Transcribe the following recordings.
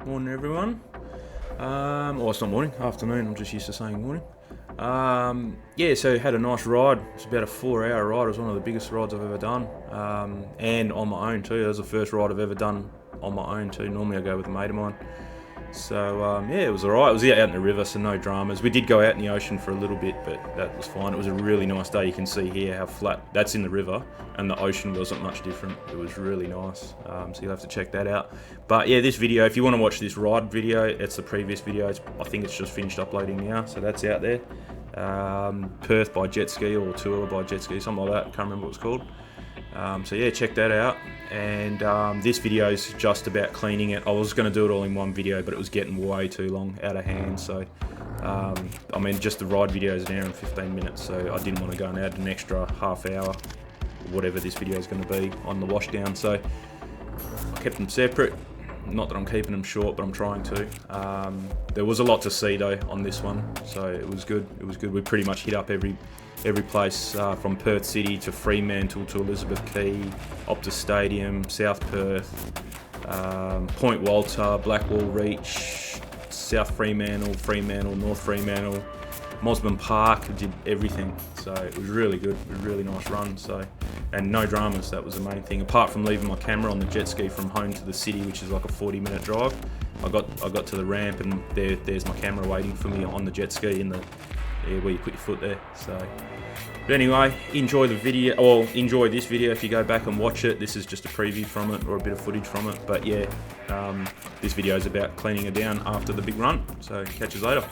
Morning, everyone. It's not morning, afternoon. I'm just used to saying morning. So had a nice ride. It's about a 4-hour ride. It was one of the biggest rides I've ever done, and on my own too. It was the first ride I've ever done on my own too. Normally I go with a mate of mine. So it was alright. It was out in the river, so no dramas. We did go out in the ocean for a little bit, but that was fine. It was a really nice day. You can see here how flat that's in the river, and the ocean wasn't much different. It was really nice. So you'll have to check that out. But yeah, this video, if you want to watch this ride video, it's the previous video. I think it's just finished uploading now, so that's out there. Perth by Jetski, or Tour by Jetski, something like that. Can't remember what it's called. So yeah, check that out. And this video is just about cleaning it. I was going to do it all in one video, but it was getting way too long, out of hand. So just the ride video is an hour and 15 minutes, so I didn't want to go and add an extra half hour, whatever this video is going to be, on the washdown. So I kept them separate. Not that I'm keeping them short, but I'm trying to. There was a lot to see though on this one, so it was good. It was good. We pretty much hit up every place, from Perth City to Fremantle to Elizabeth Quay, Optus Stadium, South Perth, Point Walter, Blackwall Reach, South Fremantle, North Fremantle, Mosman Park. I did everything, so it was really good. It was a really nice run. So, and no dramas. That was the main thing. Apart from leaving my camera on the jet ski from home to the city, which is like a 40-minute drive. I got to the ramp, and there's my camera waiting for me on the jet ski in the where you put your foot there. So, but anyway, enjoy the video, or enjoy this video if you go back and watch it. This is just a preview from it, or a bit of footage from it. But yeah, this video is about cleaning it down after the big run. So catch us later.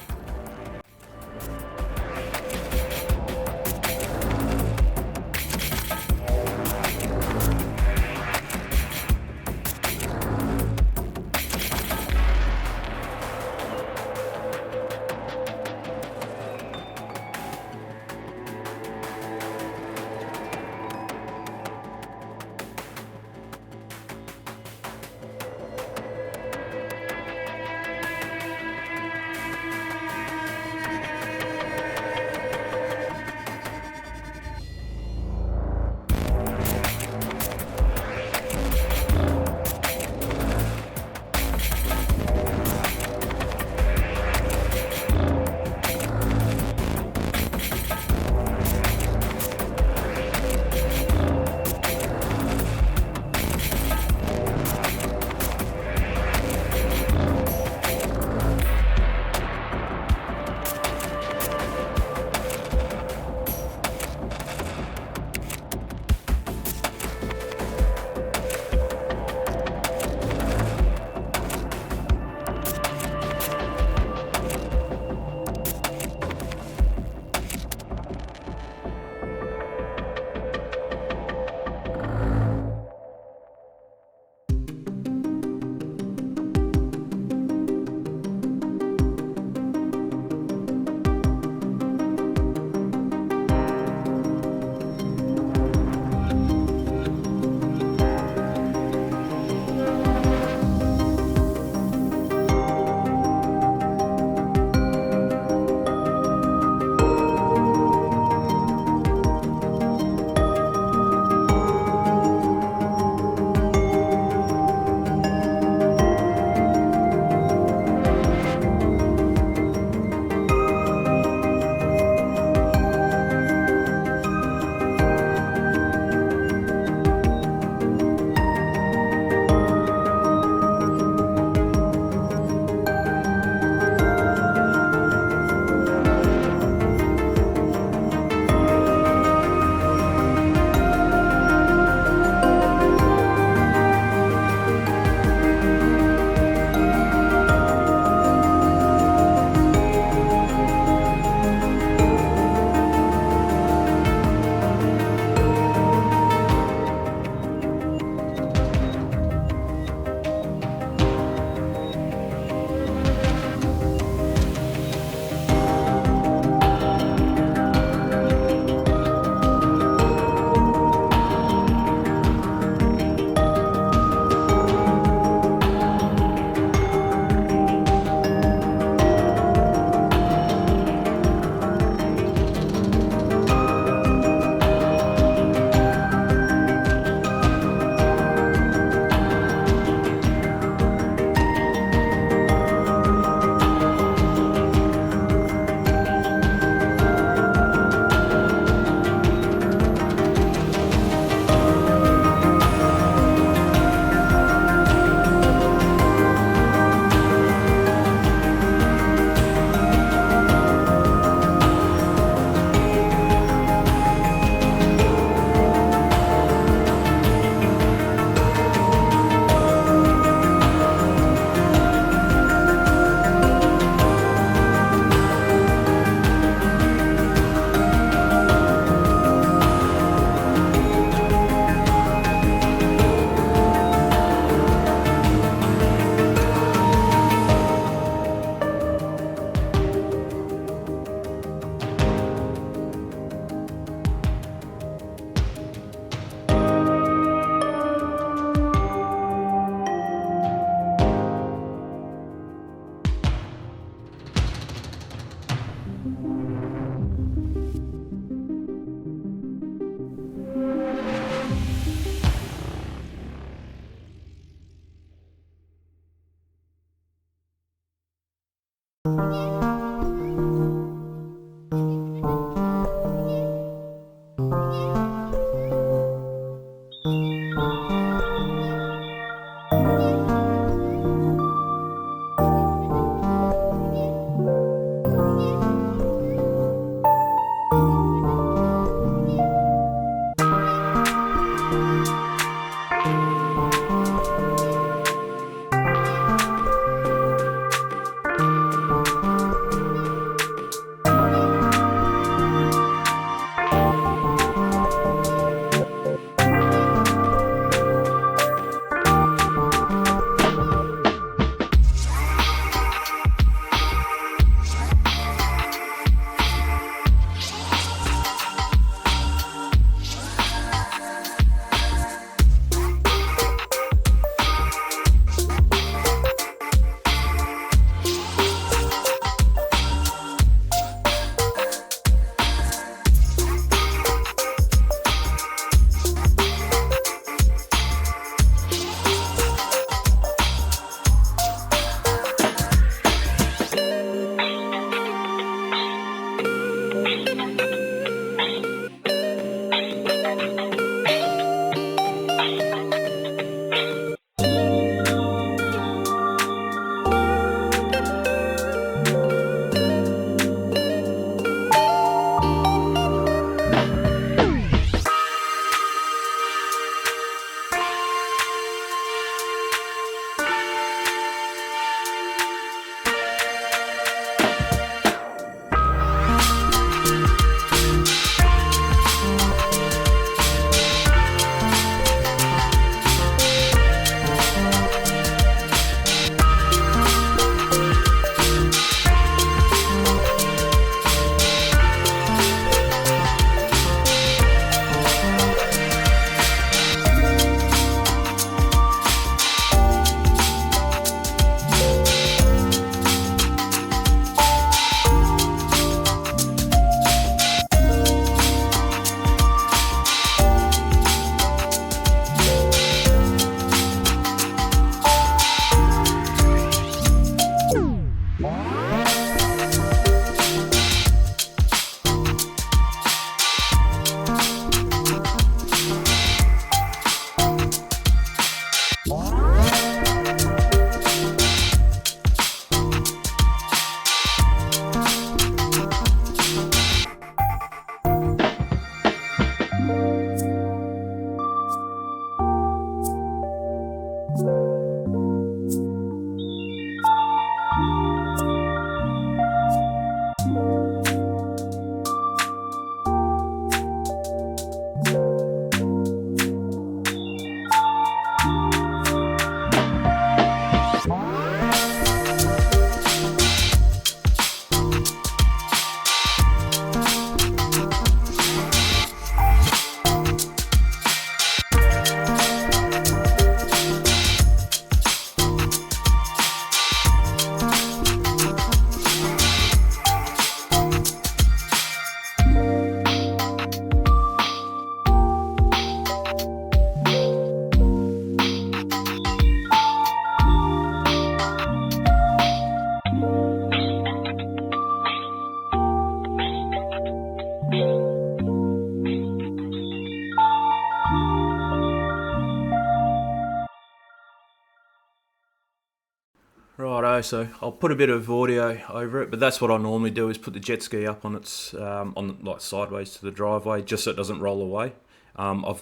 Righto, so I'll put a bit of audio over it, but that's what I normally do, is put the jet ski up on its like sideways to the driveway, just so it doesn't roll away.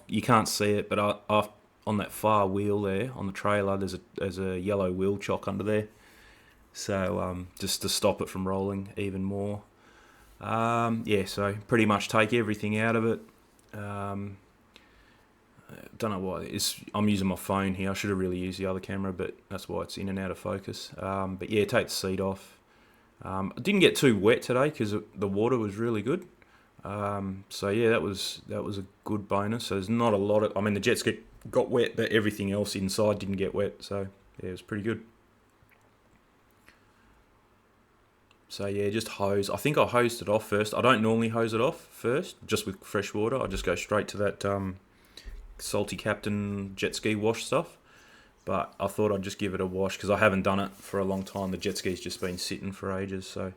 You can't see it, but on that far wheel there on the trailer, there's a yellow wheel chock under there, so just to stop it from rolling even more. So pretty much take everything out of it. Don't know why I'm using my phone here. I should have really used the other camera, but that's why it's in and out of focus. But yeah, take the seat off. I didn't get too wet today because the water was really good. So yeah, that was a good bonus. So there's not a lot of. I mean, the jet ski got wet, but everything else inside didn't get wet. So yeah, it was pretty good. So yeah, just hose. I think I hosed it off first. I don't normally hose it off first, just with fresh water. I just go straight to that Salty Captain Jetski wash stuff. but I thought I'd just give it a wash because I haven't done it for a long time. The jet ski's just been sitting for ages, so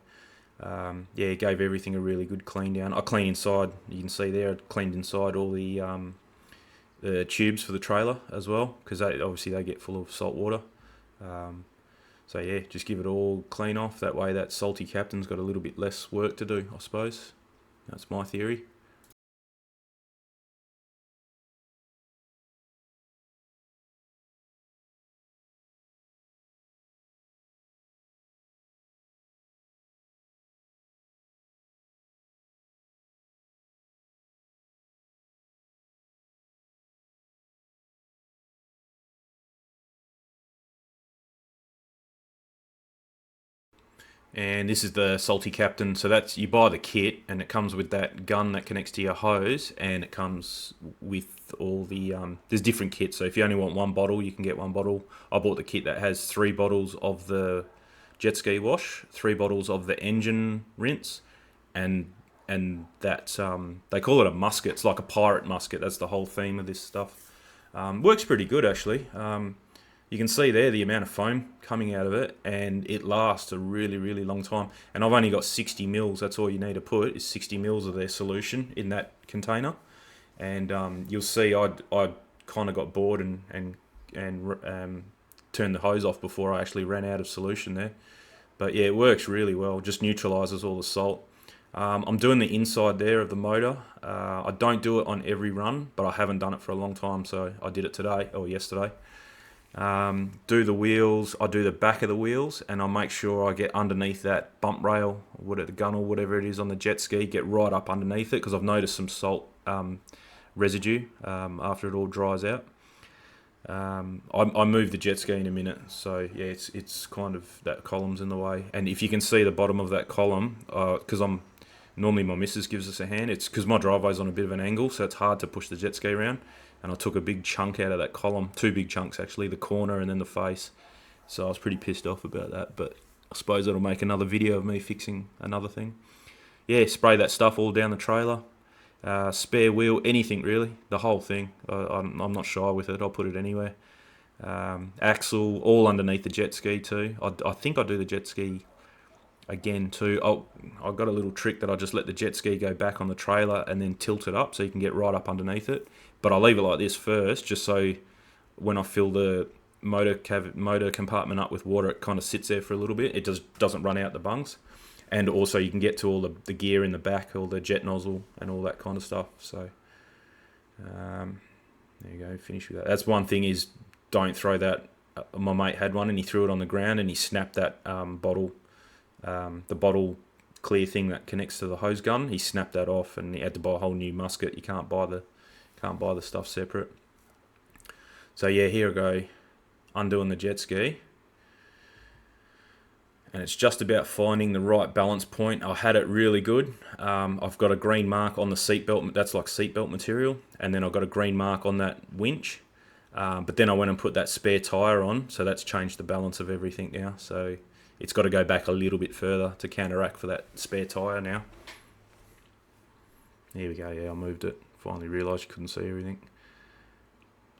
yeah, it gave everything a really good clean down. I cleaned inside, you can see there, I cleaned inside all the tubes for the trailer as well, because obviously they get full of salt water. So yeah, just give it all clean off. That way that salty captain's got a little bit less work to do, I suppose. That's my theory. And this is the salty captain. So that's, you buy the kit and it comes with that gun that connects to your hose, and it comes with all the there's different kits. So if you only want one bottle, you can get one bottle. I bought the kit that has 3 bottles of the Jetski wash, 3 bottles of the engine rinse, and that they call it a musket. It's like a pirate musket. That's the whole theme of this stuff. Works pretty good actually. You can see there the amount of foam coming out of it, and it lasts a really, really long time. And I've only got 60 mils. That's all you need to put is 60 mils of their solution in that container. And you'll see I kind of got bored and turned the hose off before I actually ran out of solution there. But yeah, it works really well. Just neutralizes all the salt. I'm doing the inside there of the motor. I don't do it on every run, but I haven't done it for a long time, so I did it today or yesterday. Do the wheels, I do the back of the wheels, and I make sure I get underneath that bump rail, the gun or whatever it is on the jet ski, get right up underneath it, because I've noticed some salt residue after it all dries out. I move the jet ski in a minute, so yeah, it's kind of, that column's in the way. And if you can see the bottom of that column, because normally my missus gives us a hand, it's because my driveway's on a bit of an angle, so it's hard to push the jet ski around. And I took a big chunk out of that column, 2 big chunks actually, the corner and then the face. So I was pretty pissed off about that, but I suppose it'll make another video of me fixing another thing. Yeah, spray that stuff all down the trailer. Spare wheel, anything really, the whole thing. I'm not shy with it, I'll put it anywhere. Axle, all underneath the jet ski too. I think I do the jet ski again too. I've got a little trick that I just let the jet ski go back on the trailer and then tilt it up so you can get right up underneath it. But I leave it like this first, just so when I fill the motor compartment up with water, it kind of sits there for a little bit. It just doesn't run out the bungs. And also you can get to all the gear in the back, all the jet nozzle and all that kind of stuff. So there you go, finish with that. That's one thing, is don't throw that. My mate had one and he threw it on the ground and he snapped that bottle, the bottle clear thing that connects to the hose gun. He snapped that off and he had to buy a whole new musket. You can't buy the stuff separate. So yeah, here I go, undoing the jet ski. And it's just about finding the right balance point. I had it really good. I've got a green mark on the seatbelt. That's like seatbelt material. And then I've got a green mark on that winch. But then I went and put that spare tyre on. So that's changed the balance of everything now. So it's got to go back a little bit further to counteract for that spare tyre now. Here we go. Yeah, I moved it. Finally realised you couldn't see everything.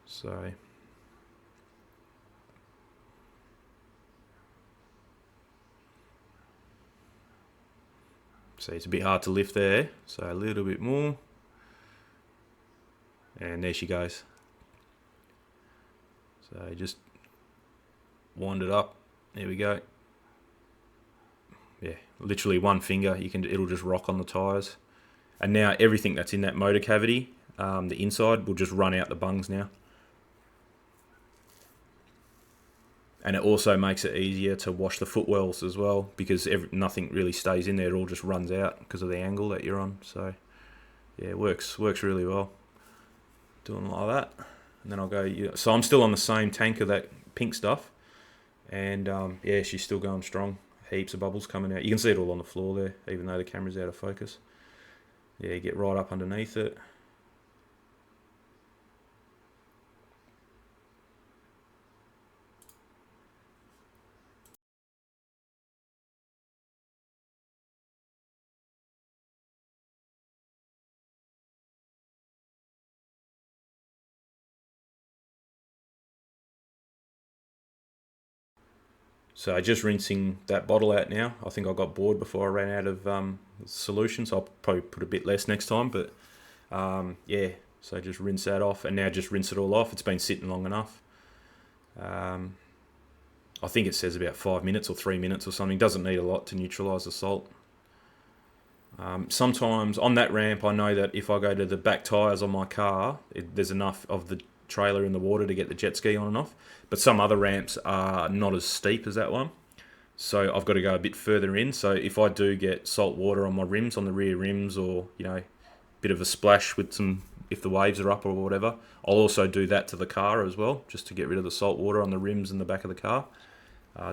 So see, it's a bit hard to lift there, so a little bit more. And there she goes. So just wind it up. There we go. Yeah, literally one finger, it'll just rock on the tyres. And now everything that's in that motor cavity, the inside, will just run out the bungs now. And it also makes it easier to wash the footwells as well, because nothing really stays in there. It all just runs out because of the angle that you're on. So yeah, it works really well. Doing like that. And then I'll go, so I'm still on the same tank of that pink stuff. And yeah, she's still going strong. Heaps of bubbles coming out. You can see it all on the floor there, even though the camera's out of focus. Yeah, get right up underneath it. So just rinsing that bottle out now. I think I got bored before I ran out of solution, so I'll probably put a bit less next time. But yeah, so just rinse that off, and now just rinse it all off. It's been sitting long enough. I think it says about 5 minutes or 3 minutes or something. Doesn't need a lot to neutralise the salt. Sometimes on that ramp, I know that if I go to the back tyres on my car, there's enough of the trailer in the water to get the jet ski on and off. But some other ramps are not as steep as that one, so I've got to go a bit further in. So if I do get salt water on my rims, on the rear rims, or bit of a splash with some, if the waves are up or whatever, I'll also do that to the car as well, just to get rid of the salt water on the rims and the back of the car.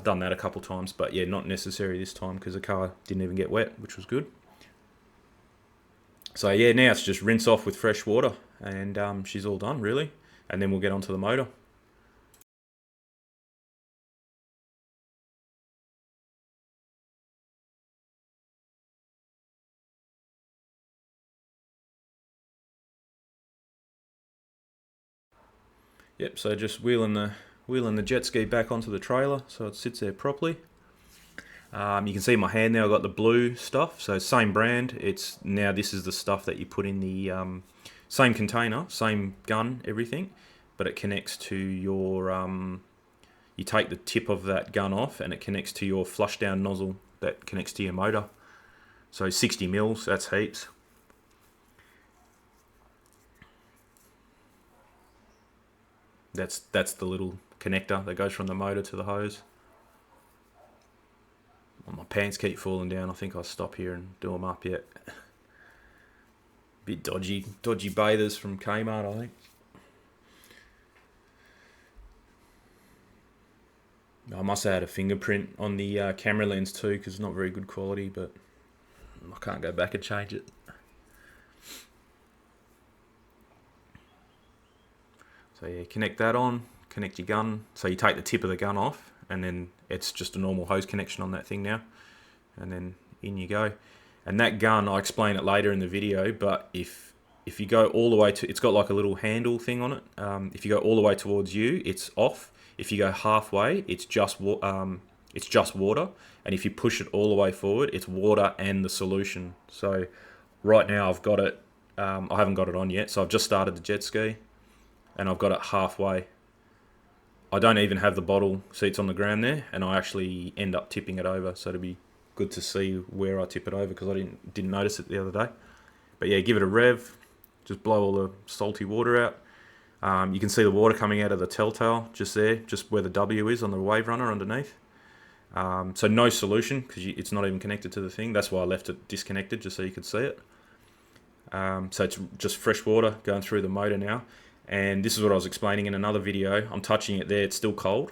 Done that a couple times, but yeah, not necessary this time because the car didn't even get wet, which was good. So yeah, now it's just rinse off with fresh water, and she's all done really, and then we'll get onto the motor. Yep, so just wheeling the jet ski back onto the trailer so it sits there properly. You can see my hand now, I've got the blue stuff, so same brand. This is the stuff that you put in the same container, same gun, everything, but it connects to your, you take the tip of that gun off and it connects to your flush down nozzle that connects to your motor. So 60 mils, that's heaps. That's the little connector that goes from the motor to the hose. Well, my pants keep falling down. I think I'll stop here and do them up yet. Bit dodgy bathers from Kmart, I think. I must have had a fingerprint on the camera lens too, because it's not very good quality, but I can't go back and change it. So yeah, connect that on, connect your gun. So you take the tip of the gun off, and then it's just a normal hose connection on that thing now. And then in you go. And that gun, I'll explain it later in the video, but if you go all the way to, it's got like a little handle thing on it. If you go all the way towards you, it's off. If you go halfway, it's just water. And if you push it all the way forward, it's water and the solution. So right now I've got it, I haven't got it on yet, so I've just started the jet ski, and I've got it halfway. I don't even have the bottle seats on the ground there, and I actually end up tipping it over, so it'll be good to see where I tip it over, because I didn't notice it the other day. But yeah, give it a rev, just blow all the salty water out. You can see the water coming out of the telltale just there, just where the W is on the wave runner underneath. So no solution, because it's not even connected to the thing. That's why I left it disconnected, just so you could see it. So it's just fresh water going through the motor now. And this is what I was explaining in another video. I'm touching it there, it's still cold.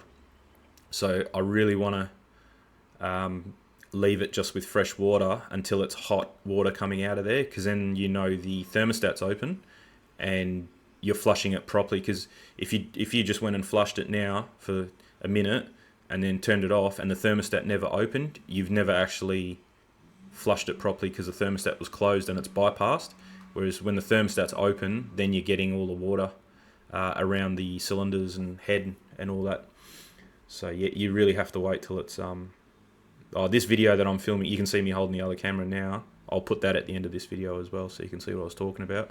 So I really want to leave it just with fresh water until it's hot water coming out of there, because then the thermostat's open and you're flushing it properly. Because if you just went and flushed it now for a minute and then turned it off and the thermostat never opened, you've never actually flushed it properly, because the thermostat was closed and it's bypassed. Whereas when the thermostat's open, then you're getting all the water around the cylinders and head and all that. So yeah, you really have to wait till it's this video that I'm filming, you can see me holding the other camera now. I'll put that at the end of this video as well, so you can see what I was talking about.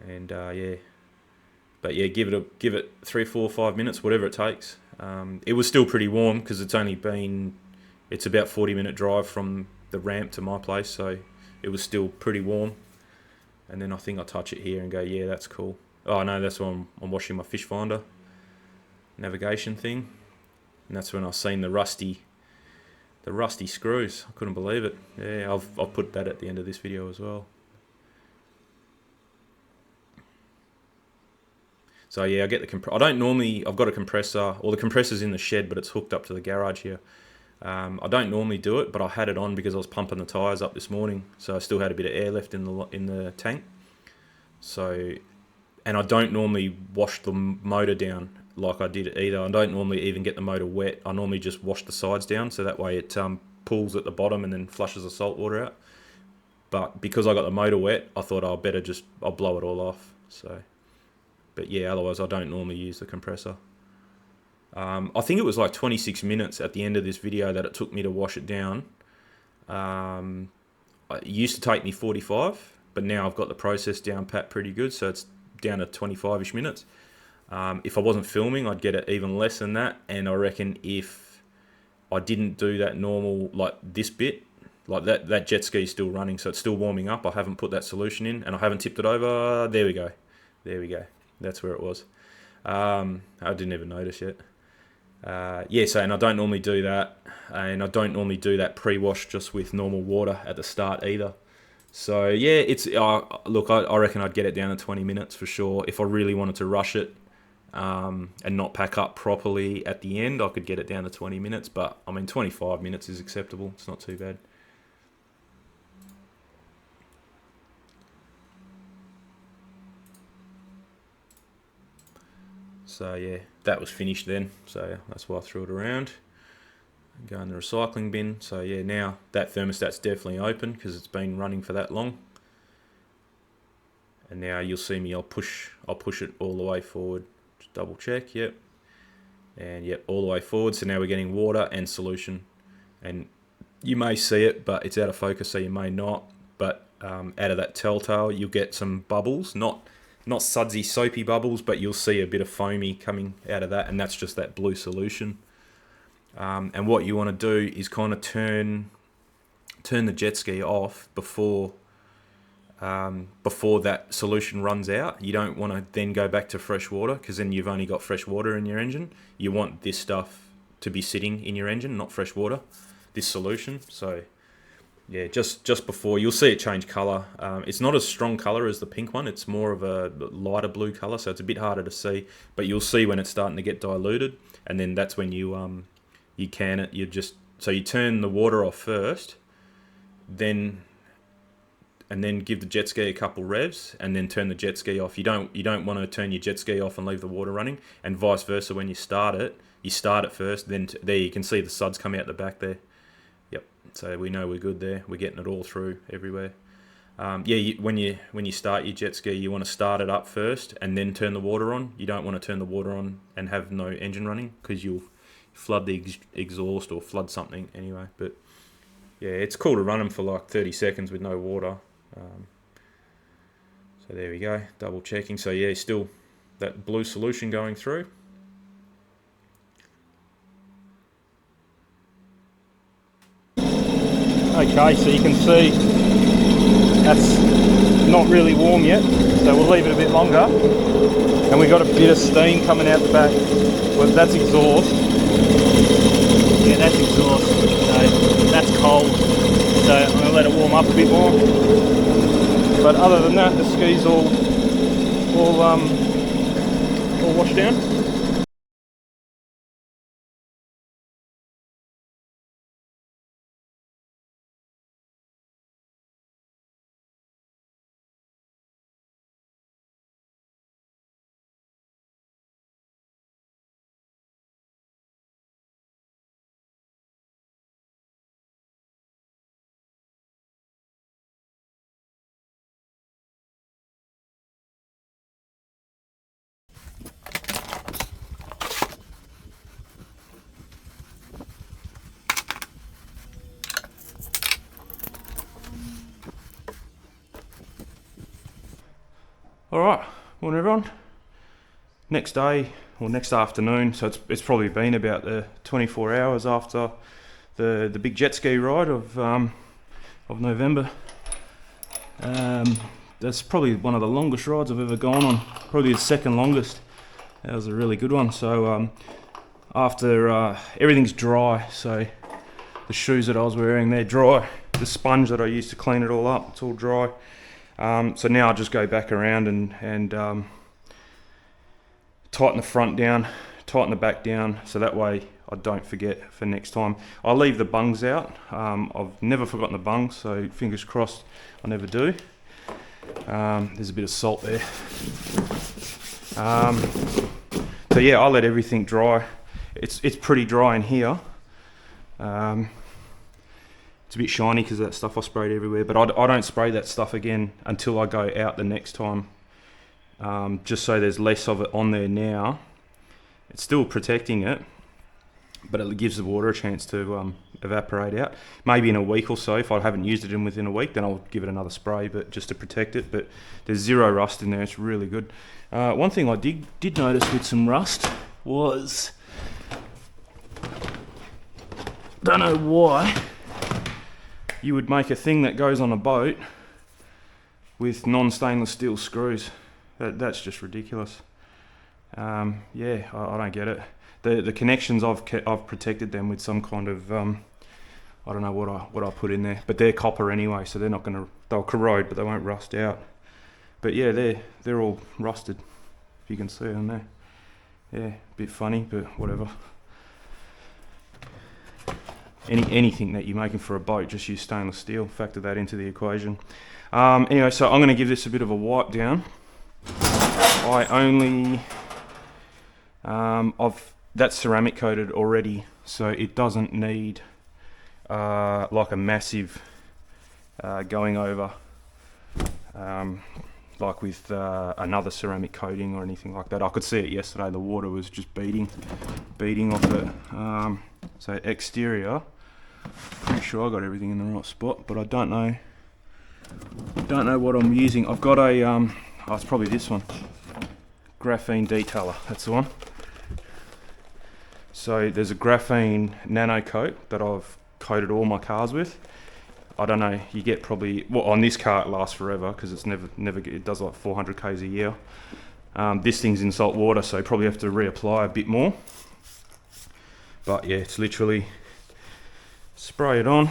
And yeah, but yeah, give it 3, 4, 5 minutes, whatever it takes. It was still pretty warm, because it's about 40-minute drive from the ramp to my place, so it was still pretty warm. And then I think I'll touch it here and go, yeah, that's cool. Oh no, that's when I'm washing my fish finder navigation thing, and that's when I've seen the rusty screws. I couldn't believe it. Yeah, I'll put that at the end of this video as well. So yeah, I get the I've got a compressor, or the compressor's in the shed, but it's hooked up to the garage here. I don't normally do it, but I had it on because I was pumping the tyres up this morning, so I still had a bit of air left in the tank. So, and I don't normally wash the motor down like I did either. I don't normally even get the motor wet. I normally just wash the sides down, so that way it pools at the bottom and then flushes the salt water out. But because I got the motor wet, I thought I'll blow it all off. So, but yeah, otherwise I don't normally use the compressor. I think it was like 26 minutes at the end of this video that it took me to wash it down. It used to take me 45, but now I've got the process down pat pretty good, so it's down to 25-ish minutes. If I wasn't filming, I'd get it even less than that, and I reckon if I didn't do that normal, like this bit, like that jet ski is still running, so it's still warming up. I haven't put that solution in, and I haven't tipped it over. There we go. There we go. That's where it was. I didn't even notice yet. Yeah, so, and I don't normally do that, and I don't normally do that pre-wash just with normal water at the start either. So yeah, it's look, I reckon I'd get it down to 20 minutes for sure. If I really wanted to rush it and not pack up properly at the end, I could get it down to 20 minutes, but I mean 25 minutes is acceptable. It's not too bad. So yeah, that was finished then, so that's why I threw it around. Go in the recycling bin. So yeah, now that thermostat's definitely open because it's been running for that long. And now you'll see me, I'll push it all the way forward. Just double check, yep. And yep, all the way forward. So now we're getting water and solution. And you may see it, but it's out of focus, so you may not. But out of that telltale, you'll get some bubbles, not sudsy, soapy bubbles, but you'll see a bit of foamy coming out of that, and that's just that blue solution. And what you want to do is kind of turn the jet ski off before that solution runs out. You don't want to then go back to fresh water, because then you've only got fresh water in your engine. You want this stuff to be sitting in your engine, not fresh water, this solution. So yeah, just before, you'll see it change colour. It's not as strong colour as the pink one. It's more of a lighter blue colour, so it's a bit harder to see. But you'll see when it's starting to get diluted, and then that's when you can it. So you turn the water off first, and then give the jet ski a couple revs, and then turn the jet ski off. You don't want to turn your jet ski off and leave the water running, and vice versa. When you start it first. Then there you can see the suds come out the back there. Yep. So we know we're good there. We're getting it all through everywhere. Yeah, when you start your jet ski, you want to start it up first and then turn the water on. You don't want to turn the water on and have no engine running, because you'll flood the exhaust or flood something anyway. But yeah, it's cool to run them for like 30 seconds with no water. So there we go, double checking. So yeah, still that blue solution going through. Okay, so you can see that's not really warm yet, so we'll leave it a bit longer. And we've got a bit of steam coming out the back. Well, that's exhaust. Yeah, that's exhaust. So that's cold. So I'm going to let it warm up a bit more. But other than that, the ski's all washed down. Alright, morning everyone. Next day, or next afternoon, so it's probably been about the 24 hours after the big jet ski ride of November. That's probably one of the longest rides I've ever gone on, probably the second longest. That was a really good one. So after everything's dry, so the shoes that I was wearing, they're dry. The sponge that I used to clean it all up, it's all dry. So now I'll just go back around and tighten the front down, tighten the back down, so that way I don't forget for next time. I'll leave the bungs out. I've never forgotten the bungs, so fingers crossed I never do. There's a bit of salt there. So yeah, I'll let everything dry. It's pretty dry in here. It's a bit shiny because of that stuff I sprayed everywhere, but I don't spray that stuff again until I go out the next time, just so there's less of it on there now, It's still protecting it, but it gives the water a chance to evaporate out. Maybe in a week or so, if I haven't used it in within a week, then I'll give it another spray, but just to protect it. But there's zero rust in there. It's really good. One thing I did notice with some rust was, don't know why, you would make a thing that goes on a boat with non-stainless steel screws. That's just ridiculous. Yeah, I don't get it. The connections, I've protected them with some kind of I don't know what I put in there, but they're copper anyway, so they'll corrode, but they won't rust out. But yeah, they're all rusted, if you can see them there. Yeah, a bit funny, but whatever. Anything that you're making for a boat, just use stainless steel. Factor that into the equation. Anyway, so I'm going to give this a bit of a wipe down. I only that's ceramic coated already, so it doesn't need like a massive going over like with another ceramic coating or anything like that. I could see it yesterday, the water was just beating off it. So exterior, pretty sure I got everything in the right spot, but I don't know what I'm using. I've got a oh, it's probably this one, graphene detailer, that's the one. So there's a graphene nano coat that I've coated all my cars with. I don't know, you get probably, well, on this car it lasts forever because it's never it does like 400 k's a year. This thing's in salt water, so you probably have to reapply a bit more. But yeah, it's literally spray it on,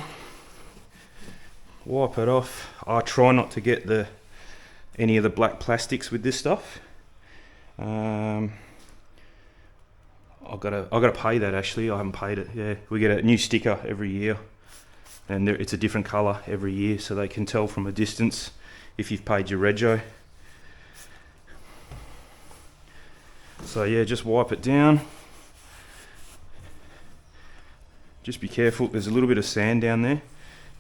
wipe it off. I try not to get any of the black plastics with this stuff. I've got to pay that actually. I haven't paid it. Yeah, we get a new sticker every year, and it's a different colour every year, so they can tell from a distance if you've paid your rego. So yeah, just wipe it down. Just be careful. There's a little bit of sand down there.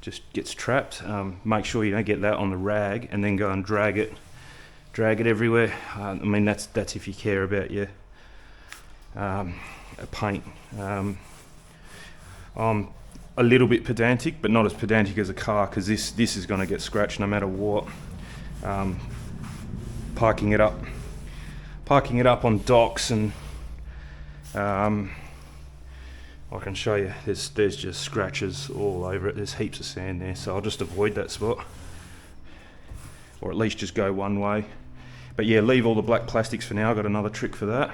Just gets trapped. Make sure you don't get that on the rag, and then go and drag it everywhere. I mean, that's if you care about your paint. I'm a little bit pedantic, but not as pedantic as a car, because this is going to get scratched no matter what. Parking it up on docks, and I can show you, there's just scratches all over it. There's heaps of sand there, so I'll just avoid that spot, or at least just go one way. But yeah, leave all the black plastics for now. I've got another trick for that.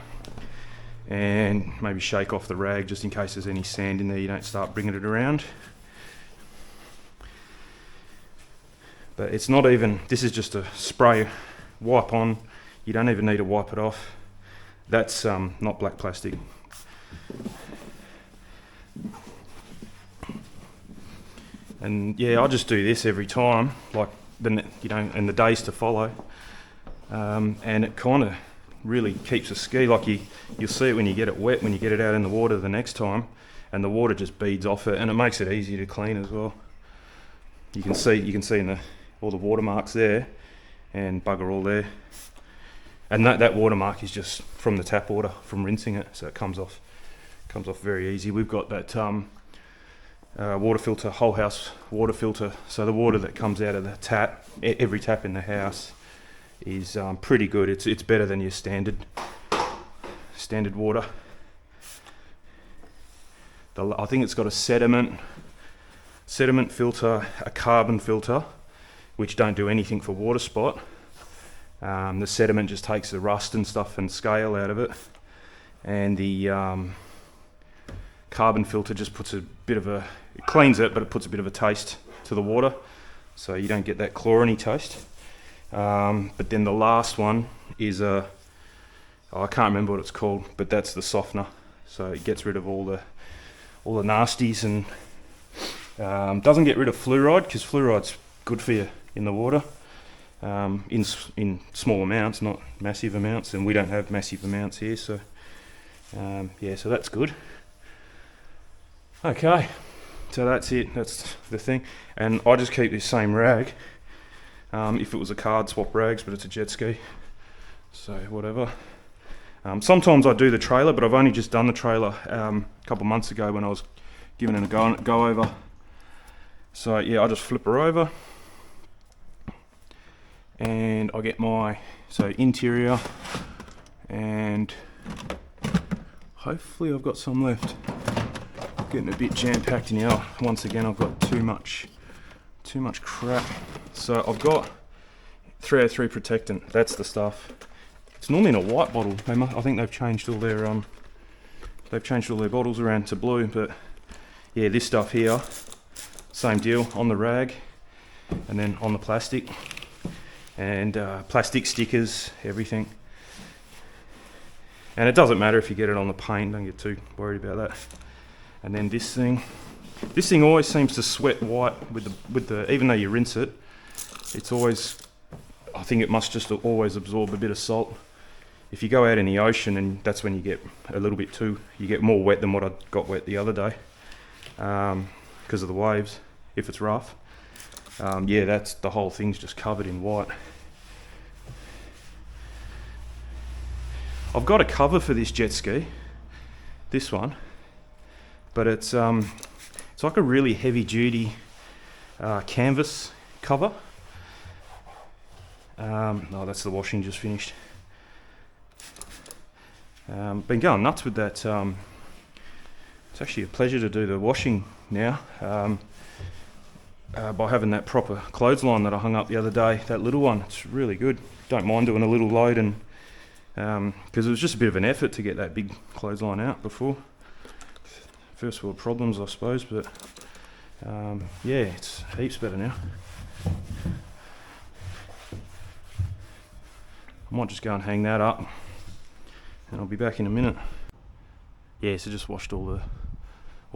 And maybe shake off the rag just in case there's any sand in there, you don't start bringing it around. But it's not even, this is just a spray, wipe on. You don't even need to wipe it off. That's not black plastic. And yeah, I just do this every time, like in the days to follow, and it kind of really keeps a ski. Like you'll see it when you get it wet, when you get it out in the water the next time, and the water just beads off it, and it makes it easier to clean as well. You can see in all the watermarks there, and bugger all there, and that watermark is just from the tap water from rinsing it, so it comes off very easy. We've got that water filter, whole house water filter, so the water that comes out of the tap, every tap in the house, is pretty good. It's better than your standard water. I think it's got a sediment filter, a carbon filter, which don't do anything for water spot. The sediment just takes the rust and stuff and scale out of it, and the carbon filter just puts a bit of it cleans it, but it puts a bit of a taste to the water, so you don't get that chlorine taste. But then the last one is I can't remember what it's called, but that's the softener. So it gets rid of all the nasties, and doesn't get rid of fluoride, because fluoride's good for you in the water, in small amounts, not massive amounts, and we don't have massive amounts here. So yeah, so that's good. Okay, so that's it. That's the thing, and I just keep this same rag. If it was a card, swap rags, but it's a jet ski, so whatever. Sometimes I do the trailer, but I've only just done the trailer a couple months ago when I was giving it a go over. So yeah, I just flip her over and I get my interior, and hopefully I've got some left. Getting a bit jam-packed in here. Once again, I've got too much crap. So I've got 303 protectant. That's the stuff. It's normally in a white bottle. I think they've changed all their bottles around to blue. But yeah, this stuff here, same deal on the rag, and then on the plastic, and plastic stickers, everything. And it doesn't matter if you get it on the paint. Don't get too worried about that. And then this thing always seems to sweat white with the even though you rinse it, it's always, I think it must just always absorb a bit of salt. If you go out in the ocean, and that's when you get a little bit you get more wet than what I got wet the other day, because of the waves, if it's rough. Yeah, that's the whole thing's just covered in white. I've got a cover for this jet ski, this one. But it's like a really heavy duty canvas cover. No, that's the washing just finished. Been going nuts with that. It's actually a pleasure to do the washing now, by having that proper clothesline that I hung up the other day, that little one. It's really good. Don't mind doing a little load, and because it was just a bit of an effort to get that big clothesline out before. First world problems, I suppose, but yeah, it's heaps better now. I might just go and hang that up, and I'll be back in a minute. Yeah, so just washed all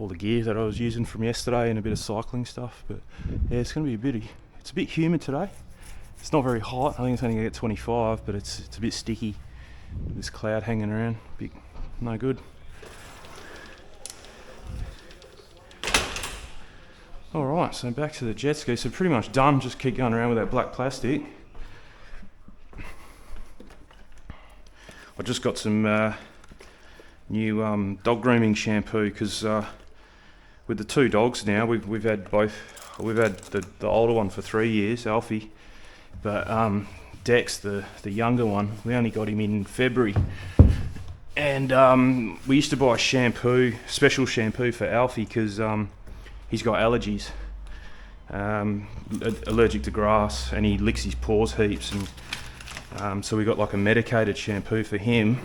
the gear that I was using from yesterday and a bit of cycling stuff. But yeah, it's going to be it's a bit humid today. It's not very hot. I think it's only going to get 25, but it's a bit sticky. This cloud hanging around, no good. Alright, so back to the jet ski. So pretty much done, just keep going around with that black plastic. I just got some new dog grooming shampoo, because with the two dogs now, we've had both. We've had the older one for 3 years, Alfie, but Dex, the younger one, we only got him in February. And we used to buy special shampoo for Alfie, because he's got allergies, allergic to grass, and he licks his paws heaps, and so we got like a medicated shampoo for him.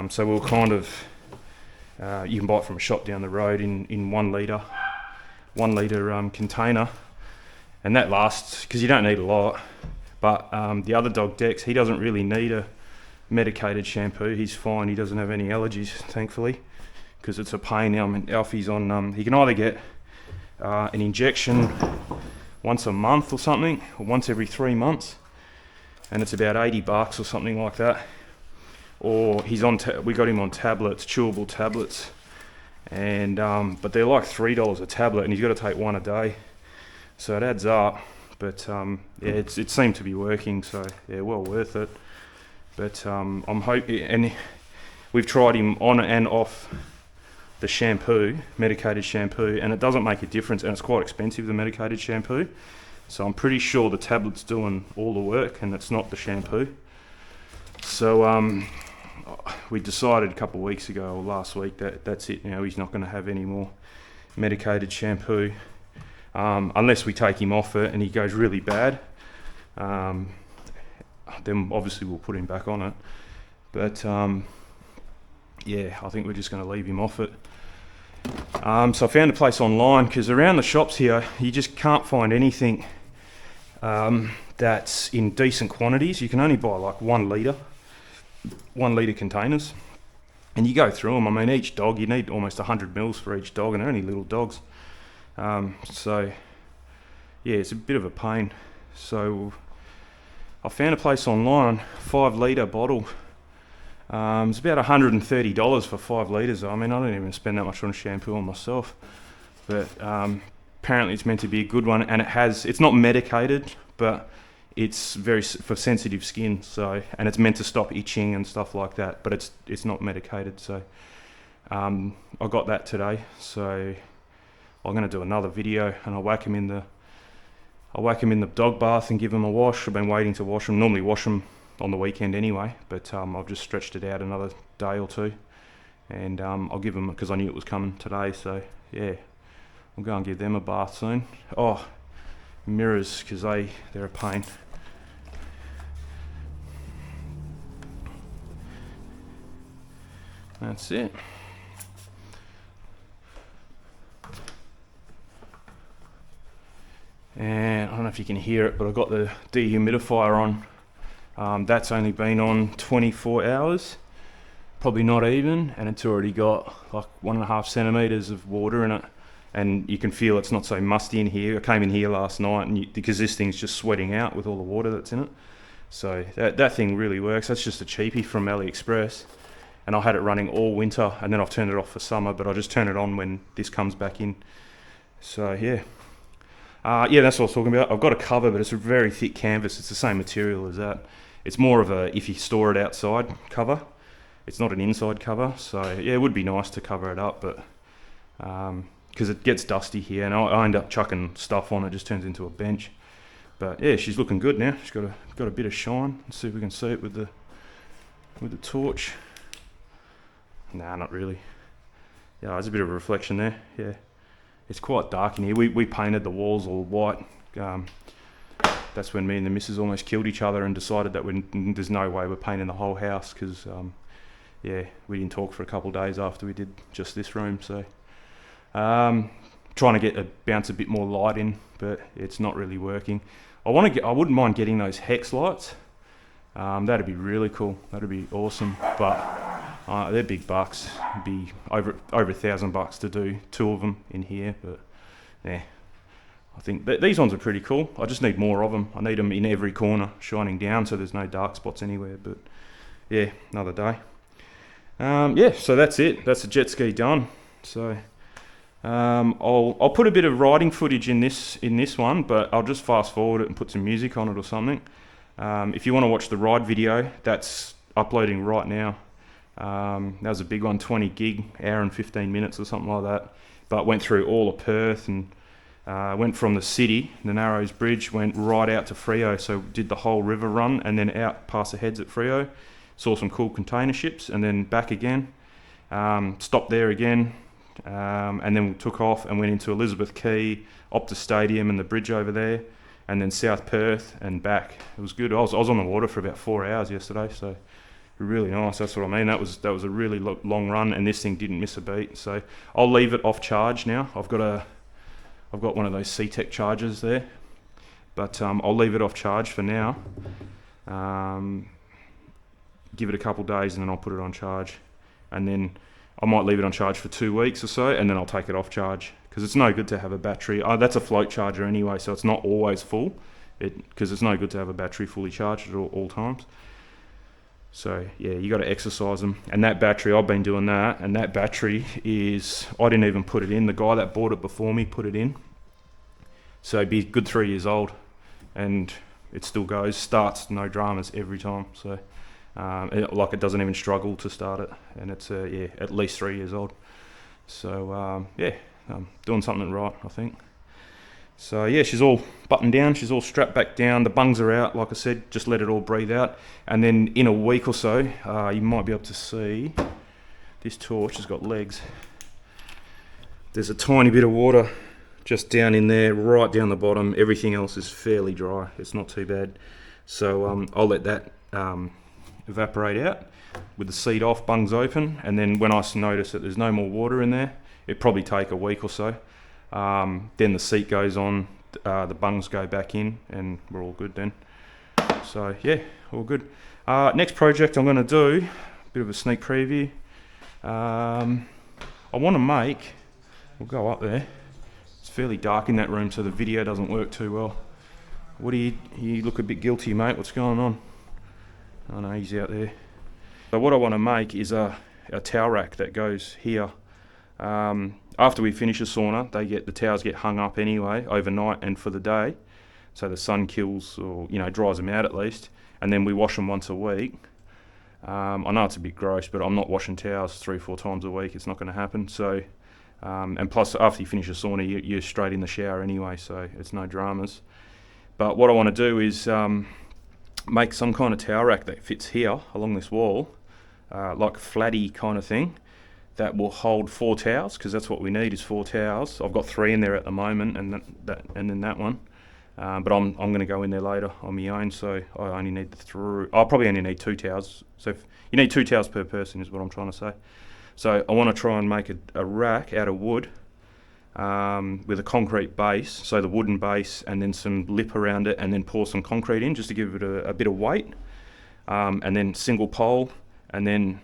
So we'll kind of, you can buy it from a shop down the road in 1 litre container, and that lasts, because you don't need a lot. But the other dog, Dex, he doesn't really need a medicated shampoo. He's fine. He doesn't have any allergies, thankfully, because it's a pain now. I mean, Alfie's on, he can either get an injection once a month or something, or once every 3 months, and it's about $80 or something like that. Or he's on, we got him on tablets, chewable tablets, and but they're like $3 a tablet, and he's got to take 1 a day, so it adds up. But yeah, it seemed to be working, so yeah, well worth it. But I'm hoping, and we've tried him on and off the shampoo, medicated shampoo, and it doesn't make a difference, and it's quite expensive, the medicated shampoo. So I'm pretty sure the tablet's doing all the work, and it's not the shampoo. So we decided a couple of weeks ago, or last week, that that's it. You know, he's not going to have any more medicated shampoo, unless we take him off it and he goes really bad. Then obviously we'll put him back on it. But yeah, I think we're just going to leave him off it. So I found a place online, because around the shops here you just can't find anything that's in decent quantities. You can only buy like 1 litre containers, and you go through them. I mean, each dog, you need almost 100 mils for each dog, and they're only little dogs. So yeah, it's a bit of a pain. So I found a place online, 5 litre bottle. It's about $130 for 5 litres. I mean, I don't even spend that much on shampoo on myself, but apparently it's meant to be a good one, and it's not medicated, but it's for sensitive skin, so, and it's meant to stop itching and stuff like that, but it's not medicated. So I got that today, so I'm going to do another video, and I'll whack him in the dog bath and give him a wash. I've been waiting to wash him. Normally wash him on the weekend anyway, but I've just stretched it out another day or two, and I'll give him, because I knew it was coming today. So yeah, I'll go and give them a bath soon. Oh, mirrors, because they're a pain. That's it. And I don't know if you can hear it, but I've got the dehumidifier on. That's only been on 24 hours, probably not even, and it's already got like 1.5 centimeters of water in it, and you can feel it's not so musty in here. I came in here last night, and because this thing's just sweating out with all the water that's in it. So that thing really works. That's just a cheapie from AliExpress, and I had it running all winter, and then I've turned it off for summer, but I just turn it on when this comes back in. So yeah. Yeah, that's what I was talking about. I've got a cover, but it's a very thick canvas. It's the same material as that. It's more of a, if you store it outside, cover. It's not an inside cover. So yeah, it would be nice to cover it up, but because it gets dusty here, and I end up chucking stuff on it, just turns into a bench. But yeah, she's looking good now. She's got a bit of shine. Let's see if we can see it with the torch. Nah, not really. Yeah, there's a bit of a reflection there. Yeah. It's quite dark in here. We painted the walls all white. That's when me and the missus almost killed each other and decided that there's no way we're painting the whole house, because yeah, we didn't talk for a couple of days after we did just this room. So trying to bounce a bit more light in, but it's not really working. I wouldn't mind getting those hex lights. That'd be really cool. That'd be awesome. But they're big bucks. It'd be over $1,000 to do 2 of them in here. But yeah, I think these ones are pretty cool. I just need more of them. I need them in every corner, shining down, so there's no dark spots anywhere. But yeah, another day. Yeah, so that's it. That's the jet ski done. So I'll put a bit of riding footage in this one, but I'll just fast forward it and put some music on it or something. If you want to watch the ride video, that's uploading right now. That was a big one, 20 gig, hour and 15 minutes or something like that. But went through all of Perth, and went from the city, the Narrows Bridge, went right out to Freo. So did the whole river run, and then out past the heads at Freo. Saw some cool container ships, and then back again. Stopped there again, and then took off and went into Elizabeth Quay, Optus Stadium and the bridge over there, and then South Perth and back. It was good. I was on the water for about 4 hours yesterday, so really nice. That's what I mean. That was a really long run, and this thing didn't miss a beat. So I'll leave it off charge now. I've got one of those C-Tech chargers there, but I'll leave it off charge for now. Give it a couple days, and then I'll put it on charge, and then I might leave it on charge for 2 weeks or so, and then I'll take it off charge, because it's no good to have a battery. That's a float charger anyway, so it's not always full, because it's no good to have a battery fully charged at all times. So yeah, you got to exercise them. And that battery, I've been doing that, and that battery I didn't even put it in. The guy that bought it before me put it in. So it'd be a good 3 years old, and it still goes, starts, no dramas every time. So it doesn't even struggle to start it, and it's yeah, at least 3 years old. So yeah, I'm doing something right, I think. So yeah, she's all buttoned down, she's all strapped back down, the bungs are out, like I said, just let it all breathe out. And then in a week or so, you might be able to see, this torch has got legs. There's a tiny bit of water just down in there, right down the bottom. Everything else is fairly dry, it's not too bad. So I'll let that evaporate out with the seat off, bungs open, and then when I notice that there's no more water in there, it'd probably take a week or so. Then the seat goes on, the bungs go back in, and we're all good then. So yeah, all good. Next project I'm going to do, a bit of a sneak preview. I want to make, we'll go up there. It's fairly dark in that room, so the video doesn't work too well. What you look a bit guilty, mate. What's going on? Oh no, he's out there. So what I want to make is a towel rack that goes here. After we finish a sauna, the towels get hung up anyway overnight and for the day. so the sun kills or dries them out at least, and then we wash them once a week. I know it's a bit gross, but I'm not washing towels 3-4 times a week. It's not going to happen. So, and plus after you finish a sauna, you're straight in the shower anyway, so it's no dramas. But what I want to do is make some kind of towel rack that fits here along this wall, like a flatty kind of thing, that will hold 4 towels, because that's what we need is 4 towels. I've got 3 in there at the moment, and then that one. But I'm going to go in there later on my own, so I only need I'll probably only need 2 towels. So you need 2 towels per person is what I'm trying to say. So I want to try and make a rack out of wood with a concrete base, so the wooden base, and then some lip around it, and then pour some concrete in just to give it a bit of weight, and then single pole, and then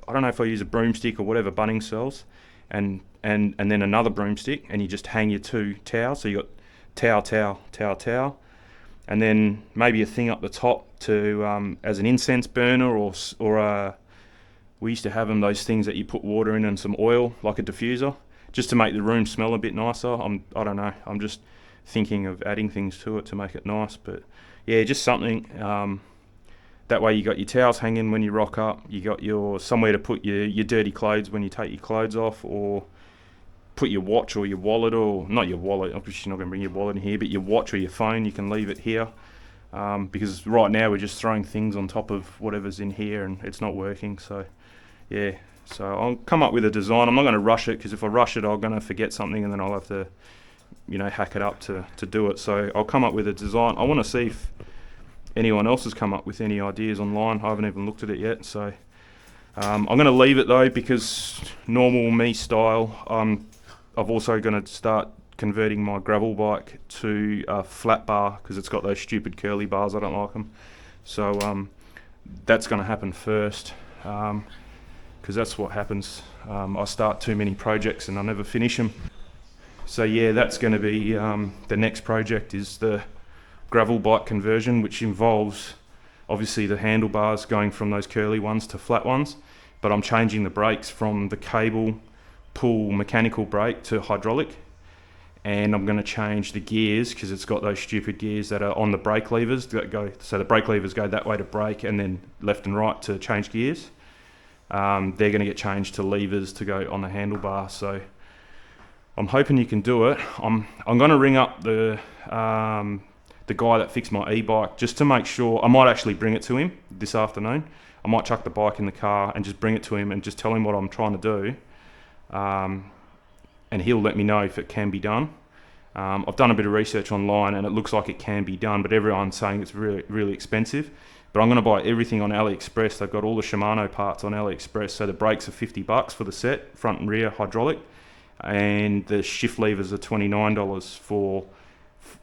I don't know if I use a broomstick or whatever Bunnings sells, and then another broomstick, and you just hang your 2 towels, so you got towel, and then maybe a thing up the top to as an incense burner, or we used to have those things that you put water in and some oil, like a diffuser, just to make the room smell a bit nicer. I don't know, I'm just thinking of adding things to it to make it nice, but yeah, just something. That way you got your towels hanging when you rock up, you got somewhere to put your dirty clothes when you take your clothes off, or put your watch or your wallet, or not your wallet, obviously you're not going to bring your wallet in here, but your watch or your phone, you can leave it here, because right now we're just throwing things on top of whatever's in here and it's not working. So yeah, so I'll come up with a design. I'm not going to rush it, because if I rush it I'm going to forget something and then I'll have to hack it up to do it. So I'll come up with a design. I want to see if anyone else has come up with any ideas online. I haven't even looked at it yet, so I'm going to leave it though, because normal me style, I've also going to start converting my gravel bike to a flat bar, because it's got those stupid curly bars. I don't like them. So that's going to happen first, because that's what happens. I start too many projects and I never finish them. So yeah, that's going to be the next project, is the gravel bike conversion, which involves obviously the handlebars going from those curly ones to flat ones, but I'm changing the brakes from the cable pull mechanical brake to hydraulic, and I'm going to change the gears, because it's got those stupid gears that are on the brake levers that go, so the brake levers go that way to brake and then left and right to change gears. They're going to get changed to levers to go on the handlebar. So I'm hoping you can do it. I'm going to ring up the guy that fixed my e-bike just to make sure. I might actually bring it to him this afternoon. I might chuck the bike in the car and just bring it to him and just tell him what I'm trying to do, and he'll let me know if it can be done. I've done a bit of research online and it looks like it can be done, but everyone's saying it's really, really expensive. But I'm going to buy everything on AliExpress. They've got all the Shimano parts on AliExpress. So the brakes are $50 for the set, front and rear hydraulic, and the shift levers are $29 for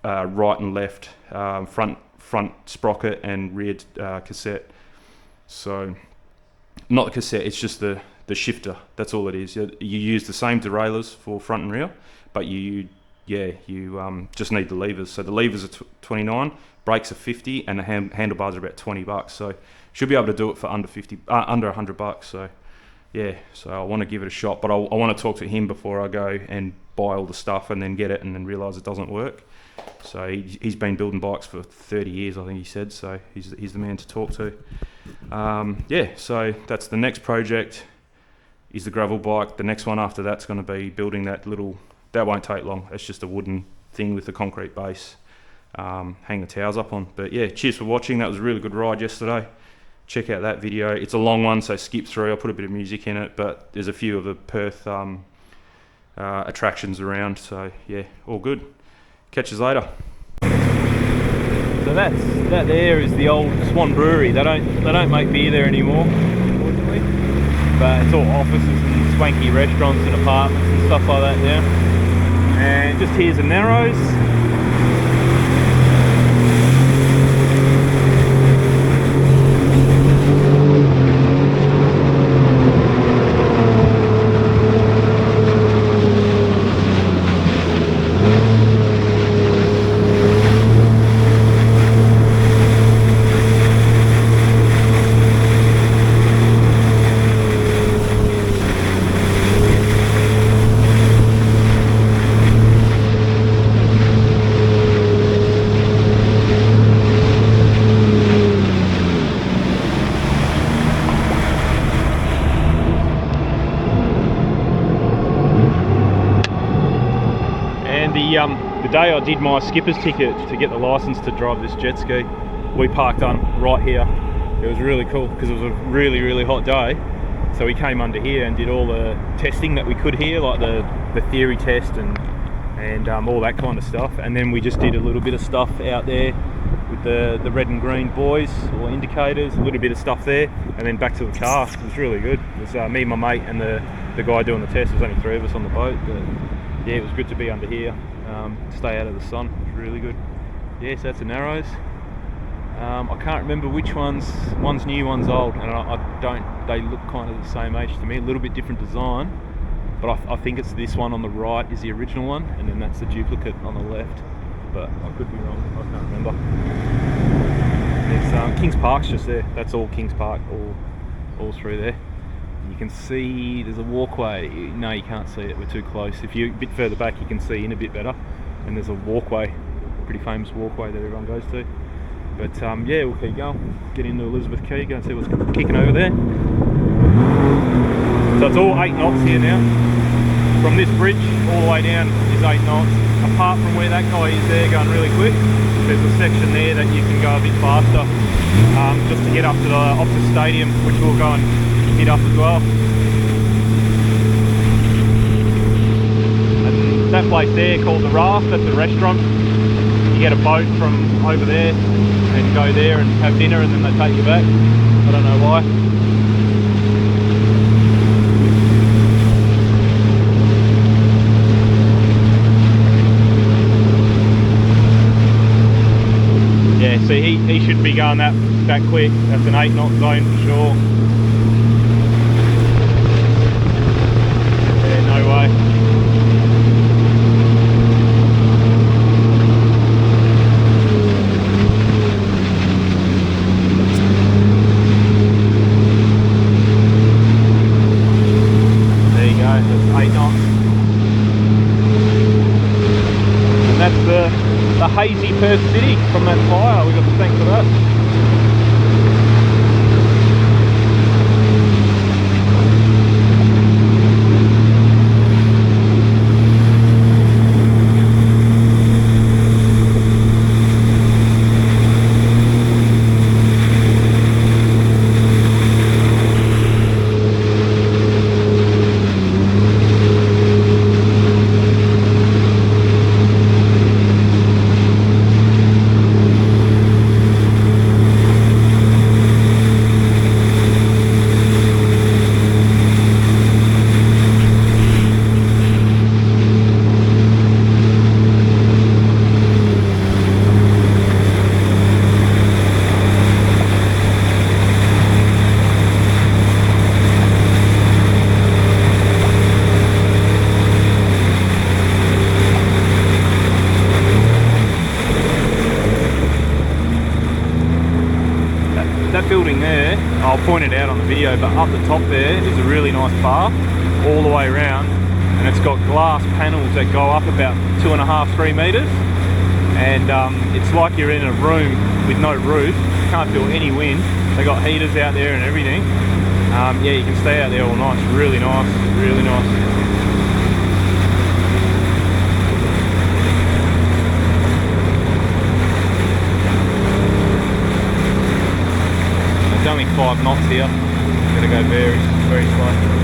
right and left, front sprocket and rear cassette. So not the cassette, it's just the shifter. That's all it is. You use the same derailleurs for front and rear, but you just need the levers. So the levers are $29, brakes are $50, and the handlebars are about $20. So should be able to do it for under $100. So yeah, so I want to give it a shot, but I want to talk to him before I go and buy all the stuff and then get it and then realise it doesn't work. So he's been building bikes for 30 years, I think he said, so he's the man to talk to. Yeah, so that's the next project, is the gravel bike. The next one after that's going to be building that won't take long. It's just a wooden thing with a concrete base, hang the towels up on. But yeah, cheers for watching. That was a really good ride yesterday. Check out that video. It's a long one, so skip through. I'll put a bit of music in it, but there's a few of the Perth attractions around, so yeah, all good. Catch us later. So that there is the old Swan Brewery. They don't make beer there anymore, unfortunately. But it's all offices and swanky restaurants and apartments and stuff like that now. And just here's the Narrows. the day I did my skipper's ticket to get the license to drive this jet ski, we parked on right here. It was really cool because it was a really, really hot day. So we came under here and did all the testing that we could here, like the theory test and all that kind of stuff. And then we just did a little bit of stuff out there with the red and green buoys or indicators, a little bit of stuff there, and then back to the car. It was really good. It was me, my mate, and the guy doing the test. There was only 3 of us on the boat, but yeah, it was good to be under here, stay out of the sun. It was really good. Yeah, so that's the Narrows. I can't remember which one's new, one's old, and I don't, they look kind of the same age to me, a little bit different design, but I think it's this one on the right is the original one, and then that's the duplicate on the left, but I could be wrong, I can't remember. There's Kings Park's just there, that's all Kings Park, all through there. You can see there's a walkway. No, you can't see it, we're too close. If you're a bit further back you can see in a bit better, and there's a walkway, pretty famous walkway that everyone goes to. But yeah, we'll keep going, get into Elizabeth Quay, go and see what's kicking over there. So it's all 8 knots here now. From this bridge all the way down is 8 knots. Apart from where that guy is there going really quick, there's a section there that you can go a bit faster, just to get up to the Optus Stadium, which we'll go and hit up as well. And that place there called the Raft, that's a restaurant. You get a boat from over there and go there and have dinner, and then they take you back. I don't know why. Yeah, see, he should be going that quick. That's an 8 knot zone for sure. Yeah, no way. The hazy Perth City from that fire. We got to thank for that. Building there, I'll point it out on the video, but up the top there is a really nice bar all the way around, and it's got glass panels that go up about 2.5, 3 meters, and it's like you're in a room with no roof. You can't feel any wind. They got heaters out there and everything. Yeah, you can stay out there all night. It's really nice, really nice. It's only 5 knots here. Gotta go very, very slow.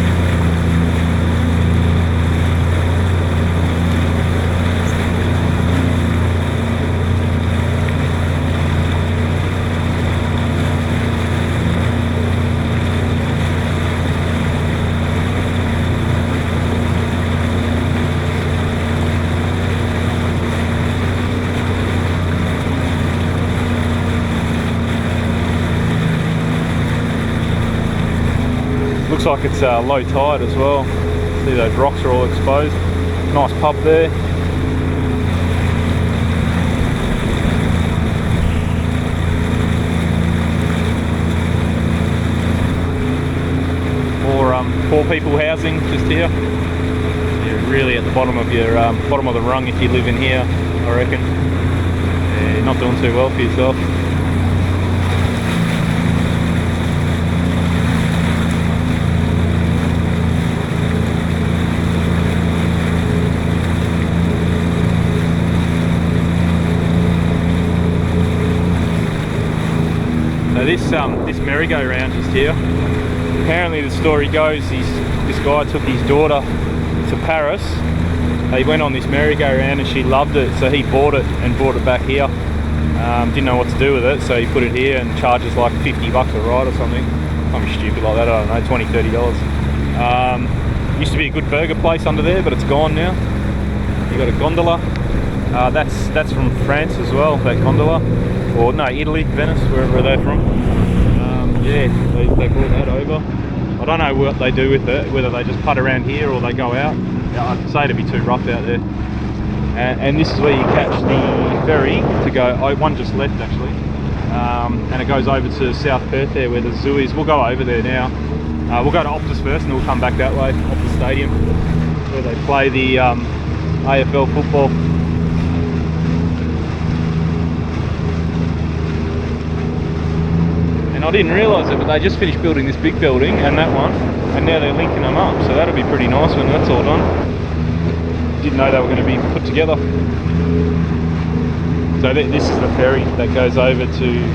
Looks like it's low tide as well. See, those rocks are all exposed. Nice pub there. Poor people housing just here. You're really at the bottom of your bottom of the rung if you live in here, I reckon. Yeah, not doing too well for yourself. this merry-go-round just here. Apparently the story goes this guy took his daughter to Paris. They went on this merry-go-round and she loved it, so he bought it and brought it back here. Didn't know what to do with it, so he put it here and charges like $50 a ride or something. Something stupid like that, I don't know, $20-30. Used to be a good burger place under there, but it's gone now. You got a gondola. That's from France as well, that gondola. Or no, Italy, Venice, wherever they're from. Yeah, they brought that over. I don't know what they do with it, whether they just putt around here or they go out. I'd say it'd be too rough out there. And this is where you catch the ferry to go, one just left actually. And it goes over to South Perth there where the zoo is. We'll go over there now. We'll go to Optus first and then we'll come back that way, Optus Stadium, where they play the AFL football. I didn't realise it, but they just finished building this big building and that one, and now they're linking them up, so that'll be pretty nice when that's all done. Didn't know they were going to be put together. So this is the ferry that goes over to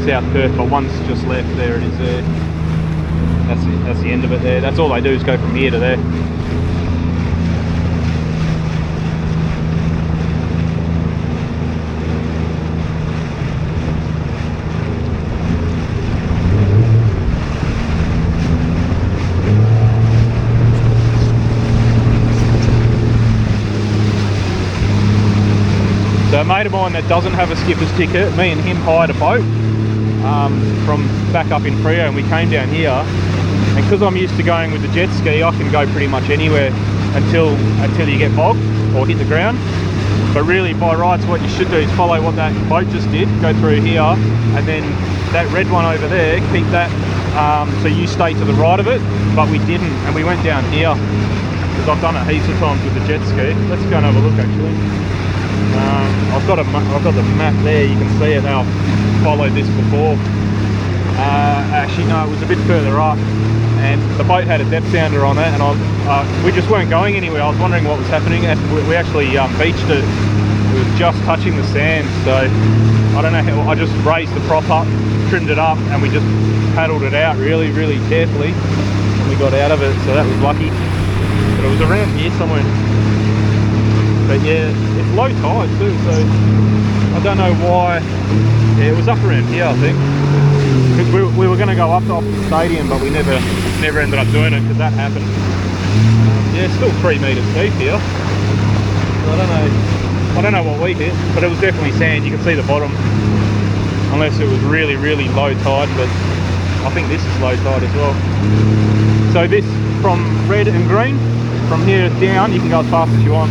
South Perth, but one's just left. There it is there. That's the end of it there. That's all they do is go from here to there. So a mate of mine that doesn't have a skipper's ticket, me and him hired a boat from back up in Freo, and we came down here. And because I'm used to going with the jet ski, I can go pretty much anywhere until you get bogged or hit the ground. But really, by rights, what you should do is follow what that boat just did, go through here, and then that red one over there, keep that so you stay to the right of it. But we didn't, and we went down here because I've done it heaps of times with the jet ski. Let's go and have a look actually. I've got the map there, you can see it. I've followed this before. Actually no, it was a bit further up, and the boat had a depth sounder on it, and we just weren't going anywhere. I was wondering what was happening, and we actually beached it. It was just touching the sand, so I don't know how. I just raised the prop up, trimmed it up, and we just paddled it out really carefully, and we got out of it, so that was lucky. But it was around here somewhere. But yeah, it's low tide too, so I don't know why. Yeah, it was up around here, I think. Because we were going to go up to the stadium, but we never ended up doing it because that happened. Yeah, it's still 3 metres deep here. I don't know what we hit, but it was definitely sand. You can see the bottom, unless it was really low tide. But I think this is low tide as well. So this from red and green, from here down, you can go as fast as you want.